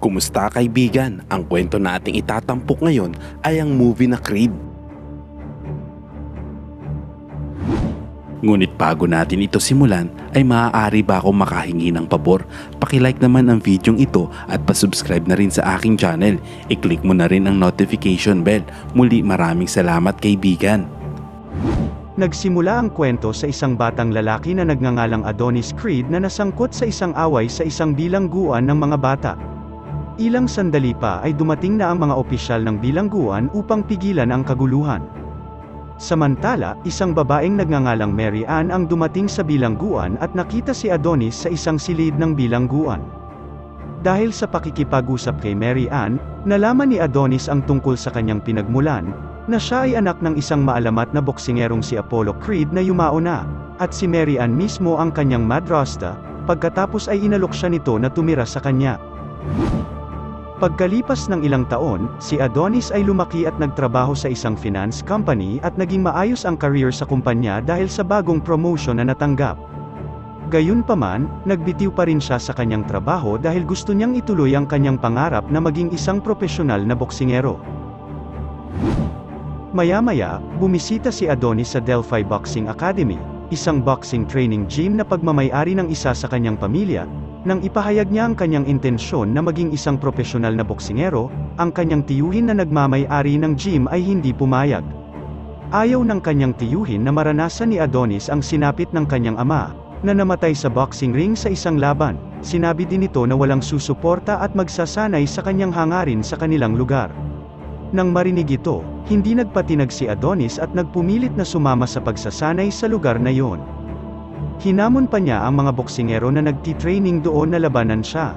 Kumusta kaibigan? Ang kwento na ating itatampok ngayon ay ang movie na Creed. Ngunit bago natin ito simulan, ay maaari ba akong makahingi ng pabor? Pakilike naman ang videong ito at pasubscribe na rin sa aking channel. I-click mo na rin ang notification bell. Muli maraming salamat kaibigan. Nagsimula ang kwento sa isang batang lalaki na nagngangalang Adonis Creed na nasangkot sa isang away sa isang bilangguan ng mga bata. Ilang sandali pa ay dumating na ang mga opisyal ng bilangguan upang pigilan ang kaguluhan. Samantala, isang babaeng nagngangalang Mary Ann ang dumating sa bilangguan at nakita si Adonis sa isang silid ng bilangguan. Dahil sa pakikipag-usap kay Mary Ann, nalaman ni Adonis ang tungkol sa kanyang pinagmulan, na siya ay anak ng isang maalamat na boksingerong si Apollo Creed na yumao na, at si Mary Ann mismo ang kanyang madrasta, pagkatapos ay inalok siya nito na tumira sa kanya. Pagkalipas ng ilang taon, si Adonis ay lumaki at nagtrabaho sa isang finance company at naging maayos ang career sa kumpanya dahil sa bagong promotion na natanggap. Gayunpaman, nagbitiw pa rin siya sa kanyang trabaho dahil gusto niyang ituloy ang kanyang pangarap na maging isang profesional na boksingero. Maya-maya, bumisita si Adonis sa Delphi Boxing Academy, isang boxing training gym na pagmamay-ari ng isa sa kanyang pamilya. Nang ipahayag niya ang kanyang intensyon na maging isang profesional na boksingero, ang kanyang tiyuhin na nagmamay-ari ng gym ay hindi pumayag. Ayaw ng kanyang tiyuhin na maranasan ni Adonis ang sinapit ng kanyang ama, na namatay sa boxing ring sa isang laban. Sinabi din nito na walang susuporta at magsasanay sa kanyang hangarin sa kanilang lugar. Nang marinig ito, hindi nagpatinag si Adonis at nagpumilit na sumama sa pagsasanay sa lugar na iyon. Hinamon pa niya ang mga boksingero na nagtitraining doon na labanan siya.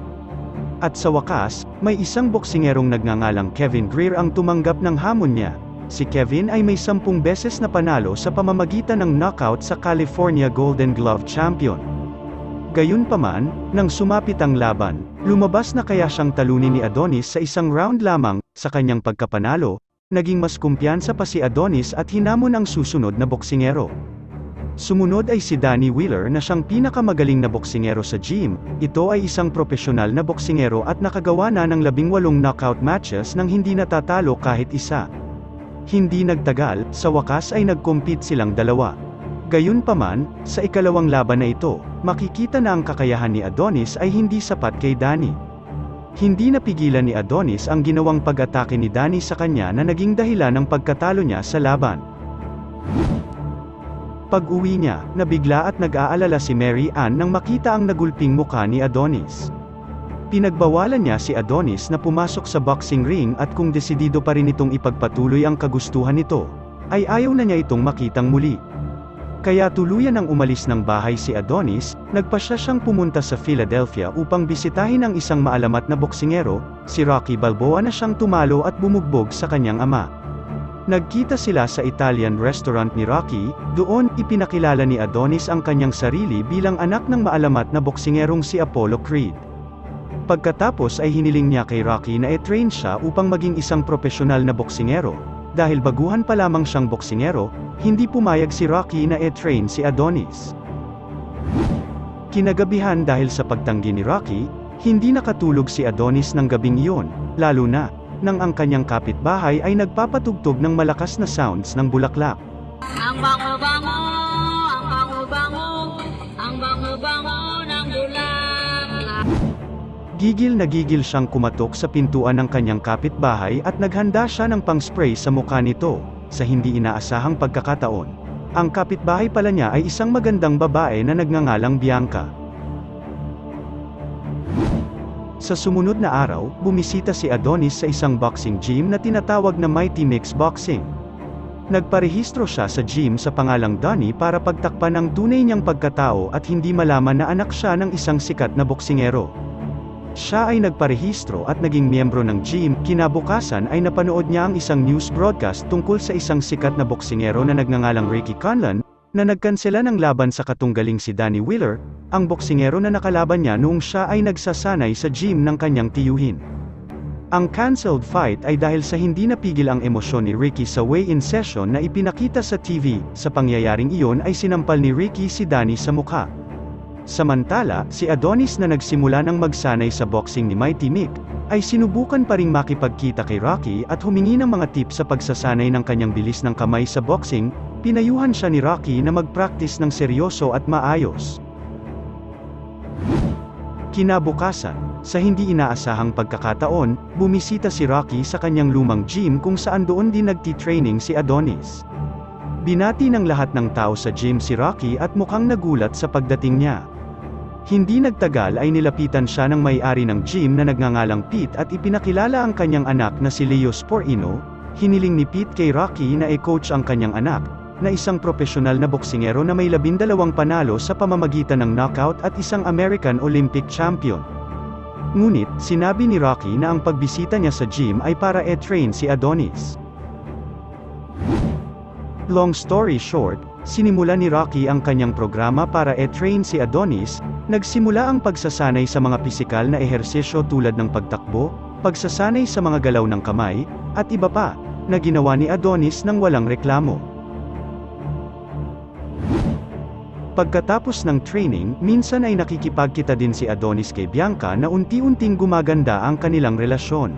At sa wakas, may isang boksingerong nagngangalang Kevin Greer ang tumanggap ng hamon niya. Si Kevin ay may 10 beses na panalo sa pamamagitan ng knockout sa California Golden Glove Champion. Gayunpaman, nang sumapit ang laban, lumabas na kaya siyang talunin ni Adonis sa isang round lamang. Sa kanyang pagkapanalo, naging mas kumpiyansa pa si Adonis at hinamon ang susunod na boksingero. Sumunod ay si Danny Wheeler na siyang pinakamagaling na boksingero sa gym. Ito ay isang profesional na boksingero at nakagawa na ng 18 knockout matches nang hindi natatalo kahit isa. Hindi nagtagal, sa wakas ay nag-compete silang dalawa. Gayunpaman, sa ikalawang laban na ito, makikita na ang kakayahan ni Adonis ay hindi sapat kay Danny. Hindi napigilan ni Adonis ang ginawang pag-atake ni Danny sa kanya na naging dahilan ng pagkatalo niya sa laban. Pag-uwi niya, nabigla at nag-aalala si Mary Ann nang makita ang nagulping mukha ni Adonis. Pinagbawalan niya si Adonis na pumasok sa boxing ring at kung desidido pa rin itong ipagpatuloy ang kagustuhan nito, ay ayaw na niya itong makitang muli. Kaya tuluyan ang umalis ng bahay si Adonis, nagpasya siyang pumunta sa Philadelphia upang bisitahin ang isang maalamat na boksingero, si Rocky Balboa na siyang tumalo at bumugbog sa kanyang ama. Nagkita sila sa Italian restaurant ni Rocky, doon ipinakilala ni Adonis ang kanyang sarili bilang anak ng maalamat na boksingerong si Apollo Creed. Pagkatapos ay hiniling niya kay Rocky na i-train siya upang maging isang profesional na boksingero. Dahil baguhan pa lamang siyang boksingero, hindi pumayag si Rocky na i-train si Adonis. Kinagabihan dahil sa pagtanggi ni Rocky, hindi nakatulog si Adonis ng gabing iyon, lalo na nang ang kanyang kapitbahay ay nagpapatugtog ng malakas na sounds ng bulaklak. Ang bango-bango, ang bango-bango, ang bango-bango ng bulaklak. Gigil na gigil siyang kumatok sa pintuan ng kanyang kapitbahay at naghanda siya ng pang-spray sa mukha nito. Sa hindi inaasahang pagkakataon, ang kapitbahay pala niya ay isang magandang babae na nagngangalang Bianca. Sa sumunod na araw, bumisita si Adonis sa isang boxing gym na tinatawag na Mighty Mix Boxing. Nagparehistro siya sa gym sa pangalang Donnie para pagtakpan ang tunay niyang pagkatao at hindi malaman na anak siya ng isang sikat na boksingero. Siya ay nagparehistro at naging miyembro ng gym. Kinabukasan ay napanood niya ang isang news broadcast tungkol sa isang sikat na boksingero na nagngangalang Ricky Conlan, na nagkansela ng laban sa katunggaling si Danny Wheeler, ang boksingero na nakalaban niya noong siya ay nagsasanay sa gym ng kanyang tiyuhin. Ang cancelled fight ay dahil sa hindi napigil ang emosyon ni Ricky sa weigh-in session na ipinakita sa TV. Sa pangyayaring iyon ay sinampal ni Ricky si Danny sa mukha. Samantala, si Adonis na nagsimula ng magsanay sa boxing ni Mighty Mick, ay sinubukan pa ring makipagkita kay Rocky at humingi ng mga tips sa pagsasanay ng kanyang bilis ng kamay sa boxing. Pinayuhan siya ni Rocky na mag-practice ng seryoso at maayos. Kinabukasan, sa hindi inaasahang pagkakataon, bumisita si Rocky sa kanyang lumang gym kung saan doon din nagti-training si Adonis. Binati ng lahat ng tao sa gym si Rocky at mukhang nagulat sa pagdating niya. Hindi nagtagal ay nilapitan siya ng may-ari ng gym na nagngangalang Pete at ipinakilala ang kanyang anak na si Leo Sporino. Hiniling ni Pete kay Rocky na i-coach ang kanyang anak, na isang profesional na boksingero na may 12 panalo sa pamamagitan ng knockout at isang American Olympic champion. Ngunit, sinabi ni Rocky na ang pagbisita niya sa gym ay para e-train si Adonis. Long story short, sinimula ni Rocky ang kanyang programa para e-train si Adonis. Nagsimula ang pagsasanay sa mga pisikal na ehersisyo tulad ng pagtakbo, pagsasanay sa mga galaw ng kamay, at iba pa, na ginawa ni Adonis nang walang reklamo. Pagkatapos ng training, minsan ay nakikipagkita din si Adonis kay Bianca na unti-unting gumaganda ang kanilang relasyon.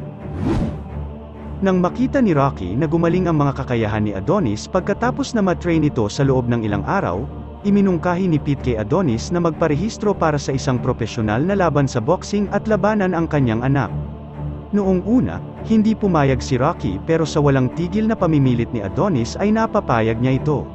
Nang makita ni Rocky na gumaling ang mga kakayahan ni Adonis pagkatapos na matrain ito sa loob ng ilang araw, iminungkahi ni Pete kay Adonis na magparehistro para sa isang profesional na laban sa boxing at labanan ang kanyang anak. Noong una, hindi pumayag si Rocky pero sa walang tigil na pamimilit ni Adonis ay napapayag niya ito.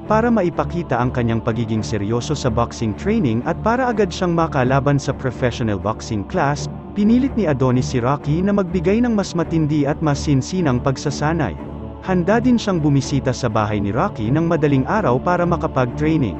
Para maipakita ang kanyang pagiging seryoso sa boxing training at para agad siyang makalaban sa professional boxing class, pinilit ni Adonis si Rocky na magbigay ng mas matindi at mas sinsinang pagsasanay. Handa din siyang bumisita sa bahay ni Rocky ng madaling araw para makapag-training.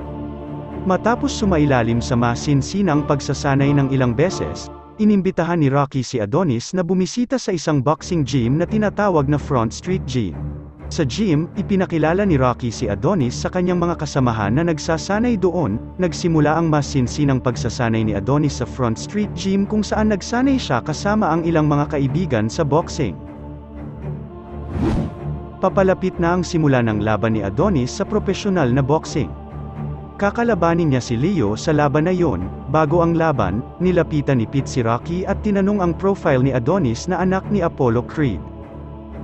Matapos sumailalim sa masinsinang pagsasanay ng ilang beses, inimbitahan ni Rocky si Adonis na bumisita sa isang boxing gym na tinatawag na Front Street Gym. Sa gym, ipinakilala ni Rocky si Adonis sa kanyang mga kasamahan na nagsasanay doon. Nagsimula ang masinsinang pagsasanay ni Adonis sa Front Street Gym kung saan nagsanay siya kasama ang ilang mga kaibigan sa boxing. Papalapit na ang simula ng laban ni Adonis sa profesional na boxing. Kakalabanin niya si Leo sa laban na yon. Bago ang laban, nilapitan ni Pete si Rocky at tinanong ang profile ni Adonis na anak ni Apollo Creed.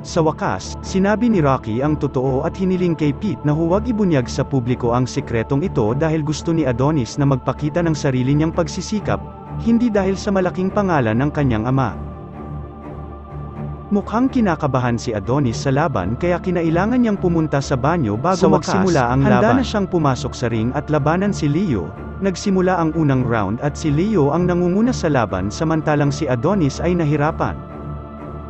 Sa wakas, sinabi ni Rocky ang totoo at hiniling kay Pete na huwag ibunyag sa publiko ang sikretong ito dahil gusto ni Adonis na magpakita ng sarili niyang pagsisikap, hindi dahil sa malaking pangalan ng kanyang ama. Mukhang kinakabahan si Adonis sa laban kaya kinailangan niyang pumunta sa banyo bago magsimula ang laban. Handa na siyang pumasok sa ring at labanan si Leo. Nagsimula ang unang round at si Leo ang nangunguna sa laban samantalang si Adonis ay nahirapan.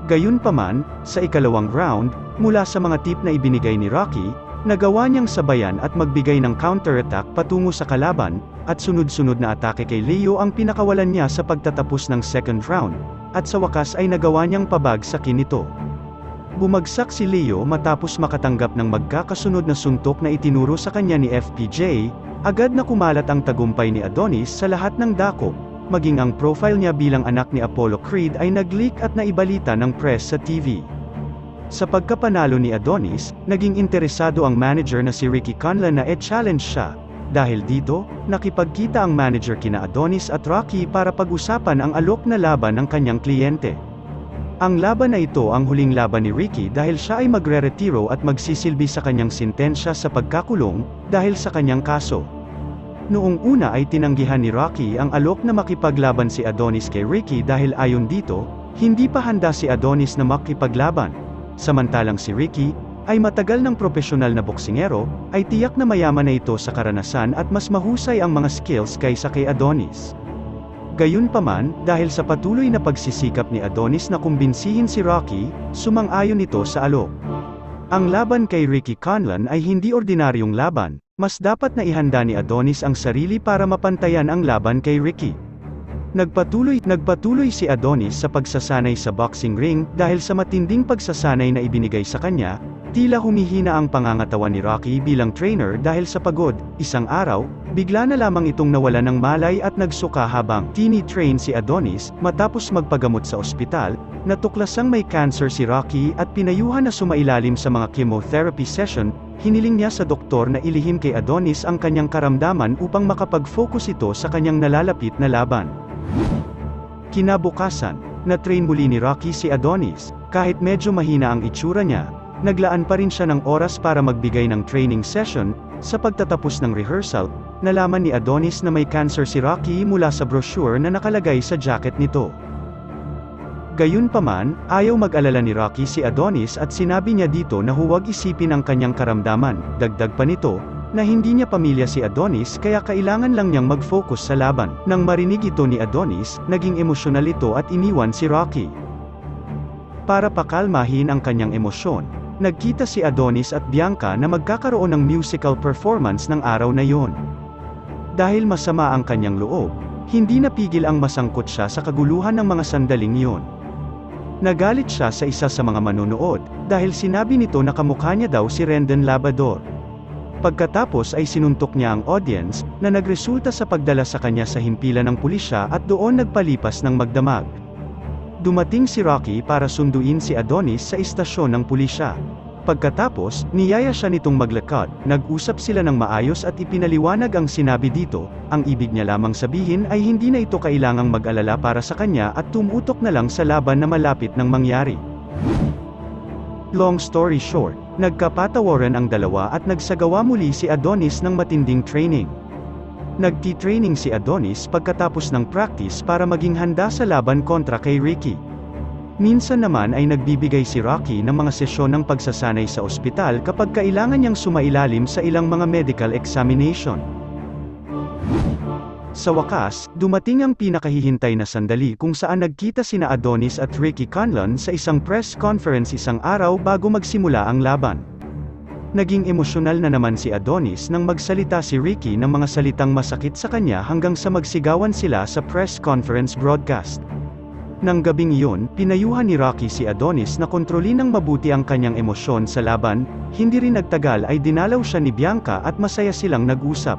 Gayunpaman, sa ikalawang round, mula sa mga tip na ibinigay ni Rocky, nagawa niyang sabayan at magbigay ng counter-attack patungo sa kalaban, at sunod-sunod na atake kay Leo ang pinakawalan niya sa pagtatapos ng second round, at sa wakas ay nagawa niyang pabagsakin ito. Bumagsak si Leo matapos makatanggap ng magkakasunod na suntok na itinuro sa kanya ni FPJ, agad na kumalat ang tagumpay ni Adonis sa lahat ng dako. Maging ang profile niya bilang anak ni Apollo Creed ay nag-leak at naibalita ng press sa TV. Sa pagkapanalo ni Adonis, naging interesado ang manager na si Ricky Conlan na e-challenge siya. Dahil dito, nakipagkita ang manager kina Adonis at Rocky para pag-usapan ang alok na laban ng kanyang kliyente. Ang laban na ito ang huling laban ni Ricky dahil siya ay magre-retiro at magsisilbi sa kanyang sintensya sa pagkakulong, dahil sa kanyang kaso. Noong una ay tinanggihan ni Rocky ang alok na makipaglaban si Adonis kay Ricky dahil ayon dito, hindi pa handa si Adonis na makipaglaban. Samantalang si Ricky, ay matagal ng profesional na boksingero, ay tiyak na mayaman na ito sa karanasan at mas mahusay ang mga skills kaysa kay Adonis. Gayunpaman, dahil sa patuloy na pagsisikap ni Adonis na kumbinsihin si Rocky, sumang-ayon ito sa alok. Ang laban kay Ricky Conlan ay hindi ordinaryong laban. Mas dapat na ihanda ni Adonis ang sarili para mapantayan ang laban kay Ricky. Nagpatuloy si Adonis sa pagsasanay sa boxing ring dahil sa matinding pagsasanay na ibinigay sa kanya, tila humihina ang pangangatawan ni Rocky bilang trainer dahil sa pagod. Isang araw, bigla na lamang itong nawala ng malay at nagsuka habang tini-train si Adonis. Matapos magpagamot sa ospital, natuklasang may cancer si Rocky at pinayuhan na sumailalim sa mga chemotherapy session. Hiniling niya sa doktor na ilihim kay Adonis ang kanyang karamdaman upang makapag-focus ito sa kanyang nalalapit na laban. Kinabukasan, Na-train muli ni Rocky si Adonis, kahit medyo mahina ang itsura niya, naglaan pa rin siya ng oras para magbigay ng training session. Sa pagtatapos ng rehearsal, nalaman ni Adonis na may cancer si Rocky mula sa brochure na nakalagay sa jacket nito. Gayunpaman, ayaw mag-alala ni Rocky si Adonis at sinabi niya dito na huwag isipin ang kanyang karamdaman. Dagdag pa nito, na hindi niya pamilya si Adonis kaya kailangan lang niyang mag-focus sa laban. Nang marinig ito ni Adonis, naging emosyonal ito at iniwan si Rocky. Para pakalmahin ang kanyang emosyon, nagkita si Adonis at Bianca na magkakaroon ng musical performance ng araw na yon. Dahil masama ang kanyang loob, hindi napigil ang masangkot siya sa kaguluhan ng mga sandaling yon. Nagalit siya sa isa sa mga manonood, dahil sinabi nito na kamukha niya daw si Rendon Labrador. Pagkatapos ay sinuntok niya ang audience, na nagresulta sa pagdala sa kanya sa himpilan ng pulisya at doon nagpalipas ng magdamag. Dumating si Rocky para sunduin si Adonis sa istasyon ng pulisya. Pagkatapos, niyaya siya nitong maglakad, nag-usap sila ng maayos at ipinaliwanag ang sinabi dito. Ang ibig niya lamang sabihin ay hindi na ito kailangang mag-alala para sa kanya at tumutok na lang sa laban na malapit ng mangyari. Long story short, nagkapatawaran ang dalawa at nagsagawa muli si Adonis ng matinding training. Nagti-training si Adonis pagkatapos ng practice para maging handa sa laban kontra kay Ricky. Minsan naman ay nagbibigay si Rocky ng mga sesyon ng pagsasanay sa ospital kapag kailangan niyang sumailalim sa ilang mga medical examination. Sa wakas, dumating ang pinakahihintay na sandali kung saan nagkita sina Adonis at Ricky Conlon sa isang press conference isang araw bago magsimula ang laban. Naging emosyonal na naman si Adonis nang magsalita si Ricky ng mga salitang masakit sa kanya hanggang sa magsigawan sila sa press conference broadcast. Nang gabing iyon, pinayuhan ni Rocky si Adonis na kontrolin ng mabuti ang kanyang emosyon sa laban. Hindi rin nagtagal ay dinalaw siya ni Bianca at masaya silang nag-usap.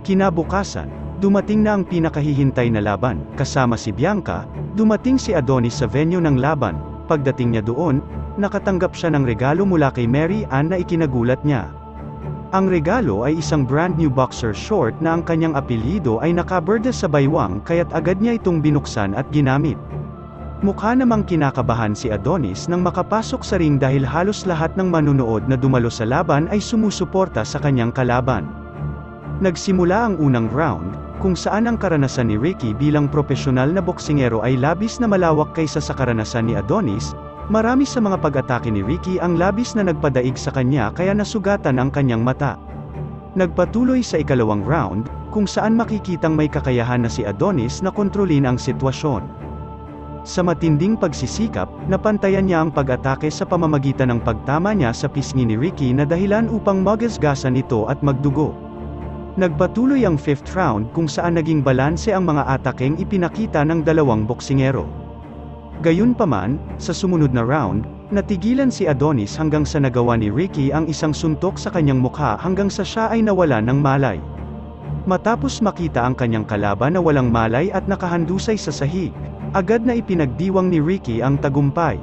Kinabukasan, dumating na ang pinakahihintay na laban. Kasama si Bianca, dumating si Adonis sa venue ng laban. Pagdating niya doon, nakatanggap siya ng regalo mula kay Mary Ann na ikinagulat niya. Ang regalo ay isang brand new boxer short na ang kanyang apelyido ay nakaberde sa baywang kaya't agad niya itong binuksan at ginamit. Mukha namang kinakabahan si Adonis nang makapasok sa ring dahil halos lahat ng manunood na dumalo sa laban ay sumusuporta sa kanyang kalaban. Nagsimula ang unang round, kung saan ang karanasan ni Ricky bilang profesional na boksingero ay labis na malawak kaysa sa karanasan ni Adonis. Marami sa mga pag-atake ni Ricky ang labis na nagpadaig sa kanya kaya nasugatan ang kanyang mata. Nagpatuloy sa ikalawang round, kung saan makikitang may kakayahan na si Adonis na kontrolin ang sitwasyon. Sa matinding pagsisikap, napantayan niya ang pag-atake sa pamamagitan ng pagtama niya sa pisngi ni Ricky na dahilan upang magasgasan ito at magdugo. Nagpatuloy ang 5th round kung saan naging balanse ang mga atakeng ipinakita ng dalawang boksingero. Gayunpaman, sa sumunod na round, natigilan si Adonis hanggang sa nagawa ni Ricky ang isang suntok sa kanyang mukha hanggang sa siya ay nawala ng malay. Matapos makita ang kanyang kalaban na walang malay at nakahandusay sa sahig, agad na ipinagdiwang ni Ricky ang tagumpay.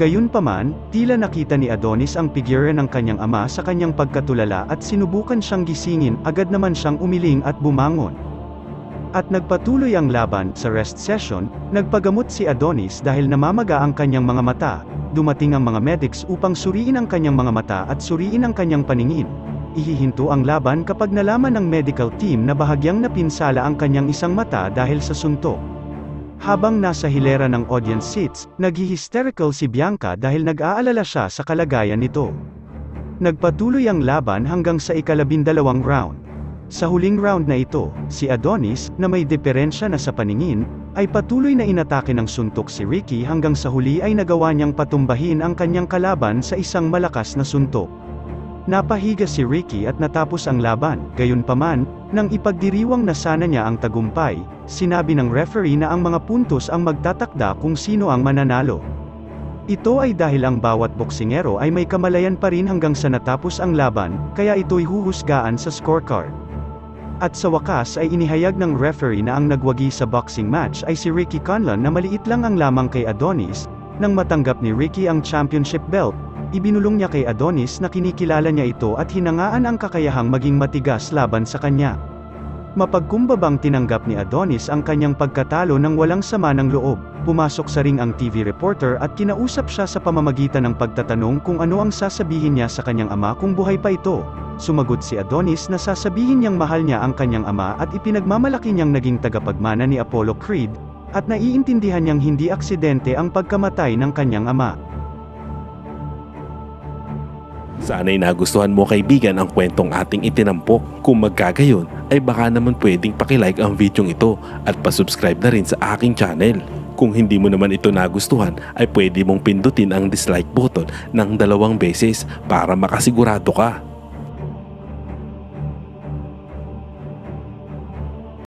Gayunpaman, tila nakita ni Adonis ang figure ng kanyang ama sa kanyang pagkatulala at sinubukan siyang gisingin, agad naman siyang umiling at bumangon. At nagpatuloy ang laban. Sa rest session, nagpagamot si Adonis dahil namamaga ang kanyang mga mata. Dumating ang mga medics upang suriin ang kanyang mga mata at suriin ang kanyang paningin. Ihihinto ang laban kapag nalaman ng medical team na bahagyang napinsala ang kanyang isang mata dahil sa suntok. Habang nasa hilera ng audience seats, naghi-hysterical si Bianca dahil nag-aalala siya sa kalagayan nito. Nagpatuloy ang laban hanggang sa ika-12 round. Sa huling round na ito, si Adonis, na may diferensya na sa paningin, ay patuloy na inatake ng suntok si Ricky hanggang sa huli ay nagawa niyang patumbahin ang kanyang kalaban sa isang malakas na suntok. Napahiga si Ricky at natapos ang laban. Gayunpaman, nang ipagdiriwang na sana niya ang tagumpay, sinabi ng referee na ang mga puntos ang magtatakda kung sino ang mananalo. Ito ay dahil ang bawat boksingero ay may kamalayan pa rin hanggang sa natapos ang laban, kaya ito'y huhusgaan sa scorecard. At sa wakas ay inihayag ng referee na ang nagwagi sa boxing match ay si Ricky Conlon na maliit lang ang lamang kay Adonis. Nang matanggap ni Ricky ang championship belt, ibinulong niya kay Adonis na kinikilala niya ito at hinangaan ang kakayahang maging matigas laban sa kanya. Mapagkumbabang tinanggap ni Adonis ang kanyang pagkatalo ng walang sama ng loob. Pumasok sa ring ang TV reporter at kinausap siya sa pamamagitan ng pagtatanong kung ano ang sasabihin niya sa kanyang ama kung buhay pa ito. Sumagot si Adonis na sasabihin niyang mahal niya ang kanyang ama at ipinagmamalaki niyang naging tagapagmana ni Apollo Creed, at naiintindihan niyang hindi aksidente ang pagkamatay ng kanyang ama. Sana'y nagustuhan mo kaibigan ang kwentong ating itinampok. Kung magkagayon, ay baka naman pwedeng pakilike ang videong ito at pasubscribe na rin sa aking channel. Kung hindi mo naman ito nagustuhan, ay pwede mong pindutin ang dislike button ng 2 beses para makasigurado ka.